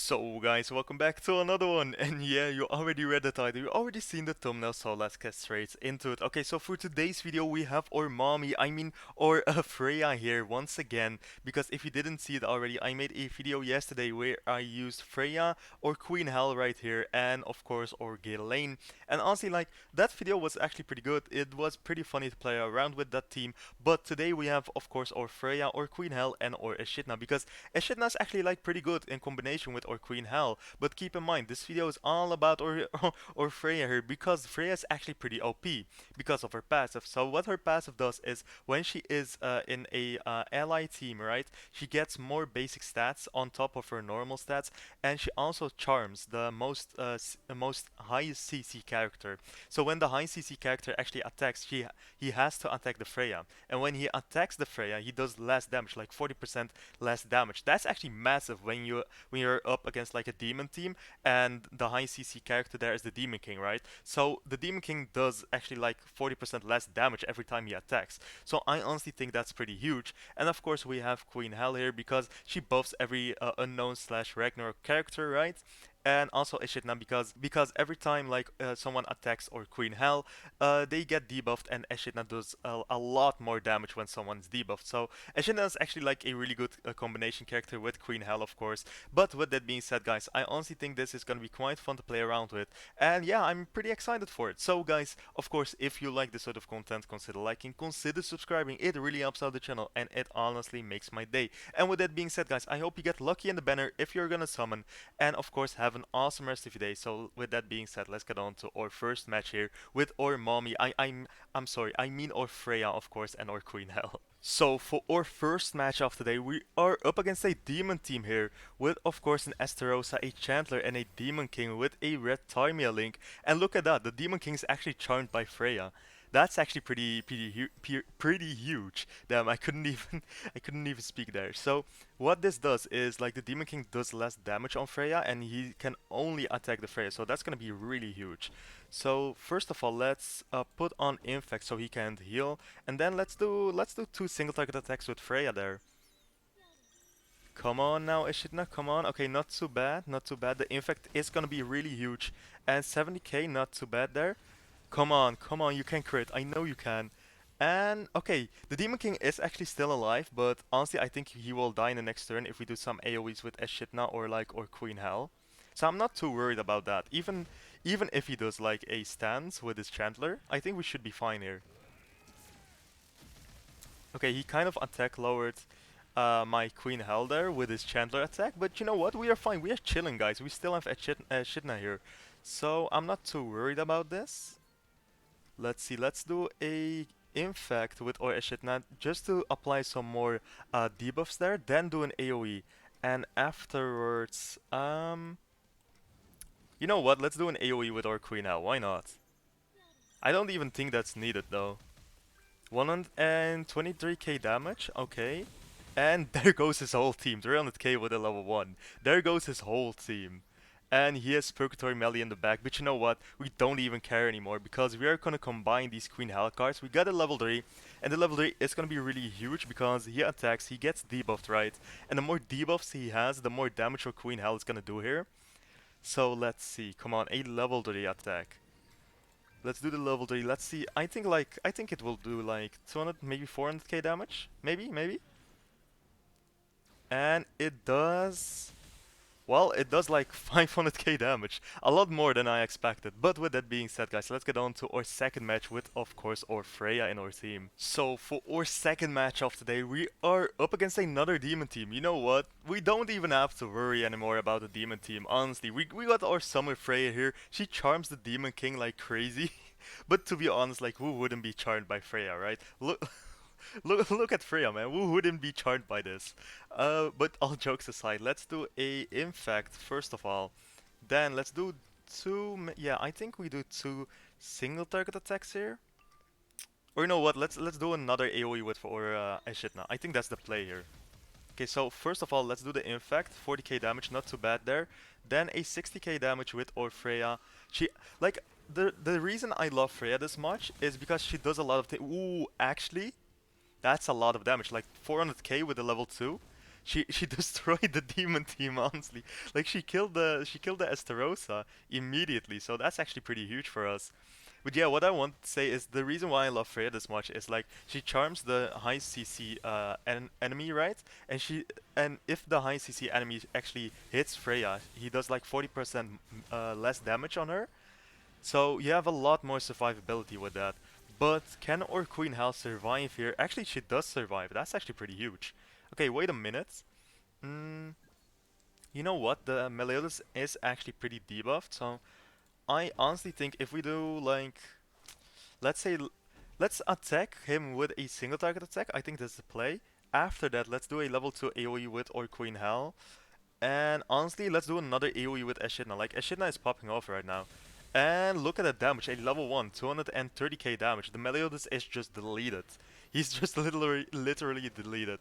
So guys, welcome back to another one, and yeah, you already read the title, you already seen the thumbnail, so let's get straight into it. Okay, so for today's video we have our mommy, or Freya here once again, because if you didn't see it already, I made a video yesterday where I used Freya or Queen Hel right here, and of course or Ghislaine, and honestly that video was actually pretty good, it was pretty funny to play around with that team, but today we have of course or Freya or Queen Hel and or Echidna, because Echidna's actually pretty good in combination with or Queen Hel, but keep in mind this video is all about or or Freya here because Freya is actually pretty OP because of her passive. So what her passive does is when she is in a ally team, right? She gets more basic stats on top of her normal stats, and she also charms the most highest CC character. So when the high CC character actually attacks, he has to attack the Freya, and when he attacks the Freya, he does less damage, like 40% less damage. That's actually massive when you're up against like a demon team and the high CC character there is the Demon King, right? So the Demon King does actually like 40% less damage every time he attacks. So I honestly think that's pretty huge. And of course we have Queen Hel here because she buffs every unknown slash Ragnarok character, right? And also Echidna because every time someone attacks or Queen Hel, they get debuffed, and Echidna does a lot more damage when someone's debuffed. So Echidna is actually like a really good combination character with Queen Hel, of course. But with that being said, guys, I honestly think this is gonna be quite fun to play around with, and yeah, I'm pretty excited for it. So, guys, of course, if you like this sort of content, consider liking, consider subscribing. It really helps out the channel, and it honestly makes my day. And with that being said, guys, I hope you get lucky in the banner if you're gonna summon, and of course, have an awesome rest of your day. So, with that being said, let's get on to our first match here with our mommy. I'm sorry, I mean our Freya, of course, and our Queen Hel. So for our first match of the day, we are up against a demon team here, with of course an Esterosa, a Chandler, and a Demon King with a red Timea link. And look at that, the Demon King is actually charmed by Freya. That's actually pretty huge. Damn, I couldn't even I couldn't even speak there. So what this does is like the Demon King does less damage on Freya, and he can only attack the Freya. So that's gonna be really huge. So first of all, let's put on Infect so he can heal, and then let's do two single target attacks with Freya there. Come on now, Echidna, come on. Okay, not too bad, not too bad. The Infect is gonna be really huge, and 70k, not too bad there. Come on, you can crit. I know you can. And okay, the Demon King is actually still alive, but honestly, I think he will die in the next turn if we do some AoEs with Echidna or Queen Hel. So I'm not too worried about that. Even if he does like a stance with his Chandler, I think we should be fine here. Okay, he kind of attack lowered my Queen Hel there with his Chandler attack, but you know what? We are fine. We are chilling, guys. We still have Echidna here, so I'm not too worried about this. Let's see, let's do a infect with or Echidna just to apply some more debuffs there, then do an AoE. And afterwards, you know what, let's do an AoE with our Queen now, why not? I don't even think that's needed though. 123k damage, okay. And there goes his whole team, 300k with a level 1. There goes his whole team. And he has Purgatory Melee in the back, but you know what? We don't even care anymore because we are gonna combine these Queen Hel cards. We got a level 3, and the level 3 is gonna be really huge because he attacks, he gets debuffed, right? And the more debuffs he has, the more damage your Queen Hel is gonna do here. So let's see, come on, a level 3 attack. Let's do the level 3, let's see, I think it will do like 200, maybe 400k damage? Maybe? And it does... Well, it does like 500k damage, a lot more than I expected. But with that being said, guys, let's get on to our second match with, of course, our Freya in our team. So for our second match of today, we are up against another demon team. You know what? We don't even have to worry anymore about the demon team. Honestly, we got our summer Freya here. She charms the Demon King like crazy. But to be honest, like who wouldn't be charmed by Freya, right? Look. Look at Freya, man. Who wouldn't be charmed by this? But all jokes aside, let's do a infect first of all. Then let's do yeah, I think we do two single target attacks here. Or you know what? Let's do another AoE with for Echidna. I think that's the play here. Okay, so first of all, let's do the infect. 40k damage, not too bad there. Then a 60k damage with or Freya. She like the reason I love Freya this much is because she does a lot of things. Ooh, actually. That's a lot of damage, like 400k with a level 2. she destroyed the demon team, honestly. Like she killed the Estarossa immediately, so that's actually pretty huge for us. But yeah, what I want to say is the reason why I love Freya this much is like she charms the high CC enemy, right? And she and if the high CC enemy actually hits Freya, he does like 40% less damage on her. So you have a lot more survivability with that. But can our Queen Hel survive here? Actually, she does survive. That's actually pretty huge. Okay, wait a minute. Mm, you know what? The Meliodas is actually pretty debuffed, so I honestly think if we do like, let's say, let's attack him with a single target attack. I think that's the play. After that, let's do a level 2 AoE with our Queen Hel. And honestly, let's do another AoE with Echidna. Like, Echidna is popping off right now. And look at that damage, a level 1, 230k damage. The Meliodas is just deleted. He's just literally deleted.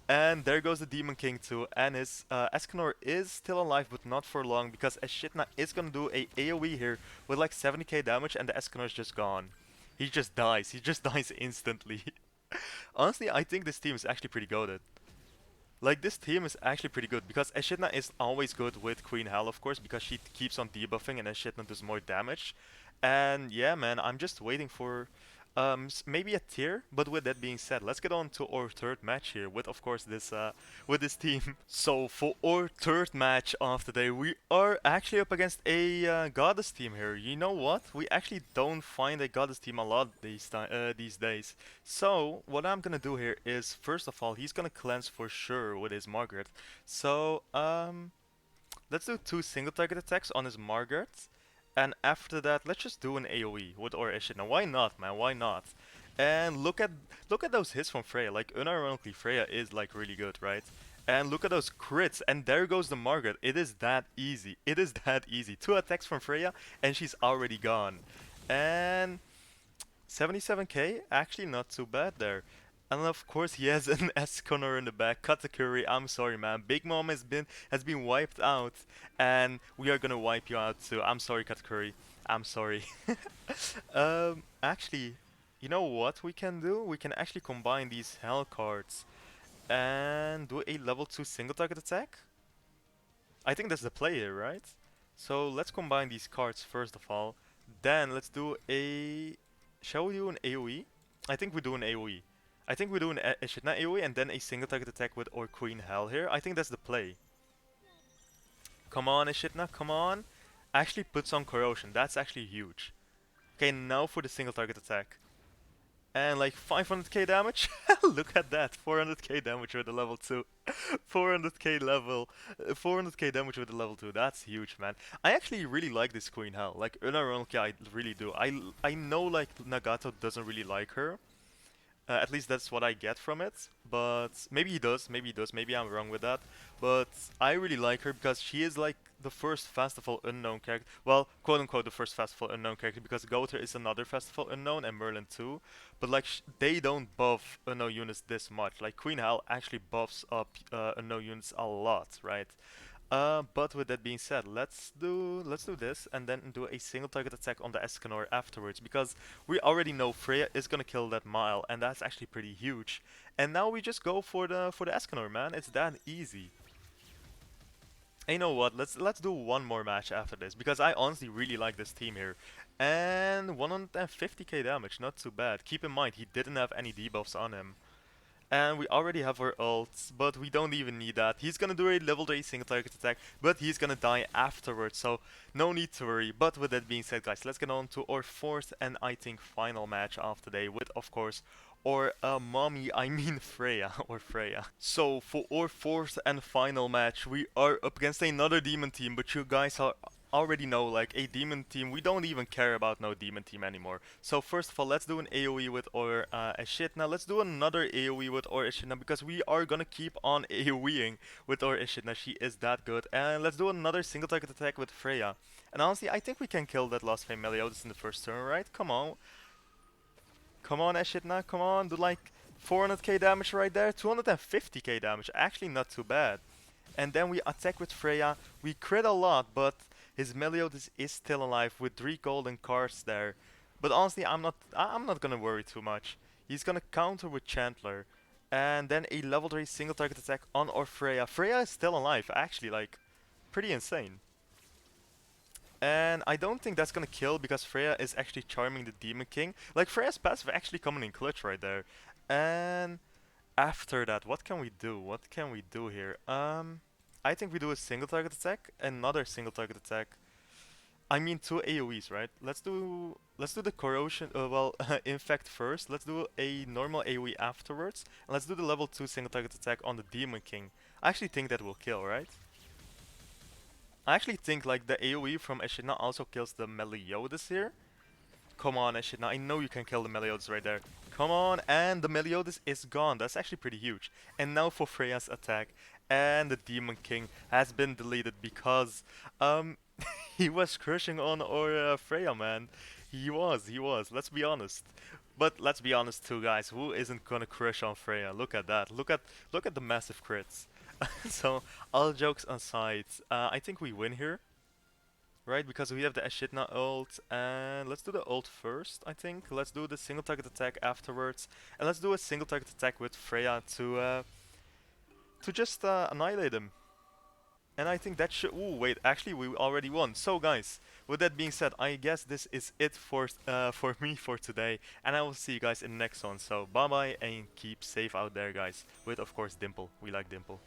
And there goes the Demon King too, and his Escanor is still alive, but not for long, because Echidna is gonna do a AoE here with like 70k damage, and the Escanor is just gone. He just dies. He just dies instantly. Honestly, I think this team is actually pretty goated. Like, this team is actually pretty good because Echidna is always good with Queen Hel, of course, because she keeps on debuffing and Echidna does more damage. And yeah, man, I'm just waiting for maybe a tier. But with that being said, let's get on to our third match here with, of course, this with this team. So for our third match of the day, we are actually up against a goddess team here. You know what? We actually don't find a goddess team a lot these days. So what I'm gonna do here is, first of all, he's gonna cleanse for sure with his Margaret. So let's do two single target attacks on his Margaret. And after that, let's just do an AoE with our Echidna. Why not, man? Why not? And look at those hits from Freya. Like, unironically, Freya is like really good, right? And look at those crits. And there goes the Margaret. It is that easy. It is that easy. Two attacks from Freya, and she's already gone. And 77k, actually not too bad there. And of course he has an Esconor in the back. Katakuri, I'm sorry man. Big Mom has been wiped out, and we are gonna wipe you out too. I'm sorry Katakuri. I'm sorry. Actually, you know what we can do? We can actually combine these Hell cards and do a level 2 single target attack. I think that's the play here, right? So let's combine these cards first of all. Then let's do a... Shall we do an AoE? I think we do an AoE. I think we do an Echidna AoE and then a single target attack with our Queen Hel here. I think that's the play. Come on Echidna, come on. Actually puts on Corrosion. That's actually huge. Okay, now for the single target attack. And like 500k damage. Look at that, 400k damage with the level 2. 400k level, 400k damage with the level 2. That's huge, man. I actually really like this Queen Hel. Like, unironically, I really do. I know like Nagato doesn't really like her. At least that's what I get from it. But maybe he does, maybe he does, maybe I'm wrong with that. But I really like her because she is like the first Festival Unknown character. Well, quote unquote, the first Festival Unknown character because Gother is another Festival Unknown and Merlin too. But like they don't buff Unknown units this much. Like Queen Hel actually buffs up Unknown units a lot, right? But with that being said, let's do this and then do a single target attack on the Escanor afterwards because we already know Freya is gonna kill that Mile and that's actually pretty huge. And now we just go for the Escanor, man. It's that easy. And you know what? Let's do one more match after this because I honestly really like this team here. And 150k damage, not too bad. Keep in mind he didn't have any debuffs on him. And we already have our ults, but we don't even need that. He's gonna do a level 3 single target attack, but he's gonna die afterwards, so no need to worry. But with that being said, guys, let's get on to our fourth and I think final match of the day with, of course, or mommy, I mean Freya, or Freya. So for our fourth and final match, we are up against another demon team, but you guys are already know like a demon team, we don't even care about no demon team anymore. So first of all, let's do an AoE with our Echidna. Let's do another AoE with our Echidna because we are gonna keep on AoEing with our Echidna. She is that good. And let's do another single target attack with Freya. And honestly, I think we can kill that last Flame Meliodas in the first turn, right? Come on. Come on, Echidna, come on. Do like 400k damage right there. 250k damage. Actually not too bad. And then we attack with Freya. We crit a lot, but his Meliodas is still alive with 3 golden cards there. But honestly, I'm not gonna worry too much. He's gonna counter with Chandler. And then a level 3 single target attack on our Freya. Freya is still alive, actually, like, pretty insane. And I don't think that's gonna kill because Freya is actually charming the Demon King. Like, Freya's passive actually coming in clutch right there. And after that, what can we do? What can we do here? I think we do a single target attack, another single target attack. I mean two AoEs, right? Let's do the corrosion. Well, infect first. Let's do a normal AoE afterwards, and let's do the level 2 single target attack on the Demon King. I actually think that will kill, right? I actually think like the AoE from Echidna also kills the Meliodas here. Come on, Echidna, I know you can kill the Meliodas right there. Come on, and the Meliodas is gone. That's actually pretty huge. And now for Freya's attack. And the Demon King has been deleted because he was crushing on our Freya, man. He was. Let's be honest. But let's be honest too, guys. Who isn't gonna crush on Freya? Look at that. Look at the massive crits. So, all jokes aside, I think we win here, right? Because we have the Echidna ult, and let's do the ult first, I think. Let's do the single target attack afterwards, and let's do a single target attack with Freya to just annihilate him. And I think that should. Ooh, wait, actually, we already won. So, guys, with that being said, I guess this is it for me for today, and I will see you guys in the next one. So, bye bye, and keep safe out there, guys. With, of course, Dimple. We like Dimple.